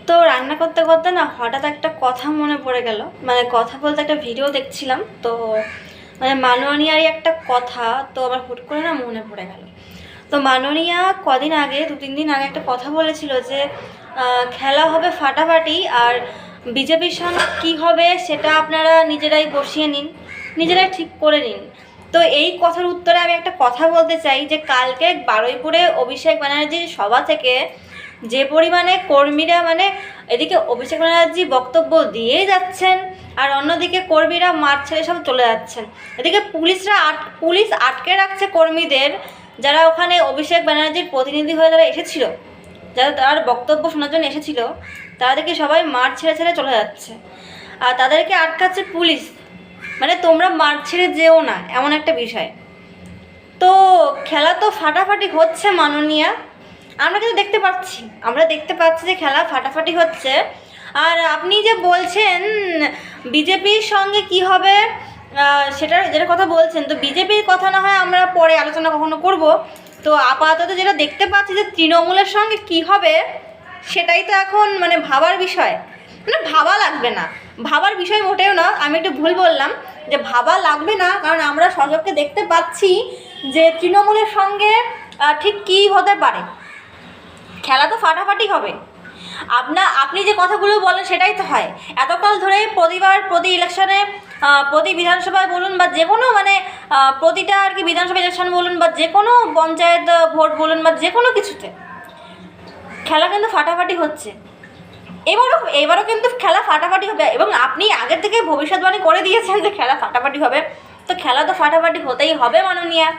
তো রান্না করতে করতে না হঠাৎ একটা কথা মনে পড়ে গেল, মানে কথা বলতে একটা ভিডিও দেখছিলাম তো, মানে মাননীয়ারই একটা কথা তো আমার হুট করে না মনে পড়ে গেল। তো মাননীয়া কদিন আগে 2-3 দিন আগে একটা কথা বলেছিল যে খেলা হবে ফাটাফাটি, আর বিজেপির সঙ্গে কী হবে সেটা আপনারা নিজেরাই বসিয়ে নিন, নিজেরাই ঠিক করে নিন। তো এই কথার উত্তরে আমি একটা কথা বলতে চাই যে কালকে বারুইপুরে অভিষেক ব্যানার্জির সভা থেকে যে পরিমাণে কর্মীরা, মানে এদিকে অভিষেক ব্যানার্জি বক্তব্য দিয়েই যাচ্ছেন আর অন্যদিকে কর্মীরা মাঠ ছেড়ে সব চলে যাচ্ছেন। এদিকে পুলিশ আটকে রাখছে কর্মীদের, যারা ওখানে অভিষেক ব্যানার্জির প্রতিনিধি হয়ে যারা এসেছিল, যারা তার বক্তব্য শোনার জন্য এসেছিল, তারা দেখি সবাই মাঠ ছেড়ে ছেড়ে চলে যাচ্ছে আর তাদেরকে আটকাচ্ছে পুলিশ। মানে তোমরা মাঠ ছেড়ে যেও না, এমন একটা বিষয়। তো খেলা তো ফাটাফাটি হচ্ছে মাননীয়া, আমরা কিন্তু দেখতে পাচ্ছি যে খেলা ফাটাফাটি হচ্ছে। আর আপনি যে বলছেন বিজেপির সঙ্গে কি হবে, যেটা কথা বলছেন, তো বিজেপির কথা না হয় আমরা পরে আলোচনা কখনো করব। তো আপাতত যেটা দেখতে পাচ্ছি যে তৃণমূলের সঙ্গে কি হবে সেটাই তো এখন মানে ভাবার বিষয়। মানে ভাবা লাগবে না, ভাবার বিষয় মোটেও না, আমি একটু ভুল বললাম, যে ভাবা লাগবে না, কারণ আমরা সচক্ষে দেখতে পাচ্ছি যে তৃণমূলের সঙ্গে ঠিক কী হতে পারে। খেলা তো ফাটাফাটি হবে। আপনি যে কথাগুলো বলেন সেটাই তো হয়। এতকাল ধরে প্রতি ইলেকশনে, প্রতি বিধানসভায় বলুন বা যে কোনো মানে প্রতিটা আর কি বিধানসভা ইলেকশন বলুন বা যে কোনো পঞ্চায়েত ভোট বলুন বা যে কোনো কিছুতে খেলা কিন্তু ফাটাফাটি হচ্ছে। এবারও কিন্তু খেলা ফাটাফাটি হবে, এবং আপনি আগের থেকে ভবিষ্যৎবাণী করে দিয়েছেন যে খেলা ফাটাফাটি হবে, তো খেলা তো ফাটাফাটি হতেই হবে মাননীয়া।